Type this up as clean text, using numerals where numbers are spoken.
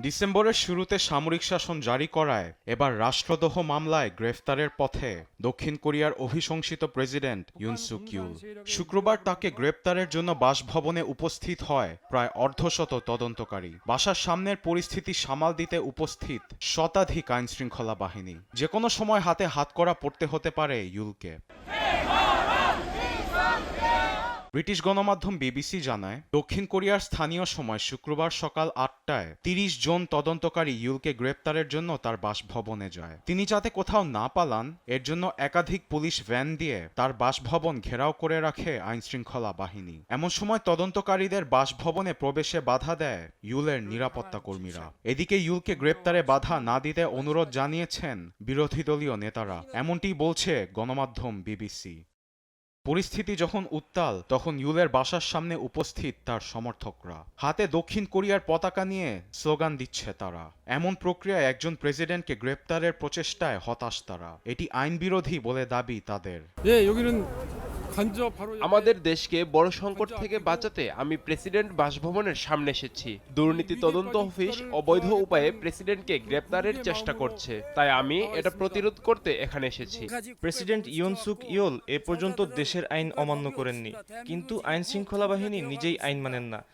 ডিসেম্বরের শুরুতে সামরিক শাসন জারি করায় এবার রাষ্ট্রদ্রোহ মামলায় গ্রেফতারের পথে দক্ষিণ কোরিয়ার অভিশংসিত প্রেসিডেন্ট ইউন সুক ইউল। শুক্রবার তাকে গ্রেপ্তারের জন্য বাসভবনে উপস্থিত হয় প্রায় অর্ধশত তদন্তকারী। বাসার সামনের পরিস্থিতি সামাল দিতে উপস্থিত শতাধিক আইনশৃঙ্খলা বাহিনী। যে কোনো সময় হাতে হাতকড়া পড়তে হতে পারে ইউলকে। ব্রিটিশ গণমাধ্যম বিবিসি জানায়, দক্ষিণ কোরিয়ার স্থানীয় সময় শুক্রবার সকাল ৮টায় ৩০ জন তদন্তকারী ইউলকে গ্রেপ্তারের জন্য তার বাসভবনে যায়। তিনি যাতে কোথাও না পালান এর জন্য একাধিক পুলিশ ভ্যান দিয়ে তার বাসভবন ঘেরাও করে রাখে আইনশৃঙ্খলা বাহিনী। এমন সময় তদন্তকারীদের বাসভবনে প্রবেশে বাধা দেয় ইউলের নিরাপত্তা কর্মীরা। এদিকে ইউলকে গ্রেপ্তারে বাধা না দিতে অনুরোধ জানিয়েছেন বিরোধী দলীয় নেতারা, এমনটি বলছে গণমাধ্যম বিবিসি। পরিস্থিতি যখন উত্তাল তখন ইউলের বাসার সামনে উপস্থিত তার সমর্থকরা। হাতে দক্ষিণ কোরিয়ার পতাকা নিয়ে স্লোগান দিচ্ছে তারা। এমন প্রক্রিয়ায় একজন প্রেসিডেন্টকে গ্রেপ্তারের প্রচেষ্টায় হতাশ তারা। এটি আইন বিরোধী বলে দাবি তাদের। আমাদের দেশকে বড় সংকট থেকে বাঁচাতে আমি প্রেসিডেন্ট বাসভবনের সামনে এসেছি। দুর্নীতি তদন্ত অফিস অবৈধ উপায়ে প্রেসিডেন্টকে গ্রেপ্তারের চেষ্টা করছে, তাই আমি এটা প্রতিরোধ করতে এখানে এসেছি। প্রেসিডেন্ট ইউন সুক ইয়োল এ পর্যন্ত দেশের আইন অমান্য করেননি, কিন্তু আইন শৃঙ্খলা বাহিনী নিজেই আইন মানেন না।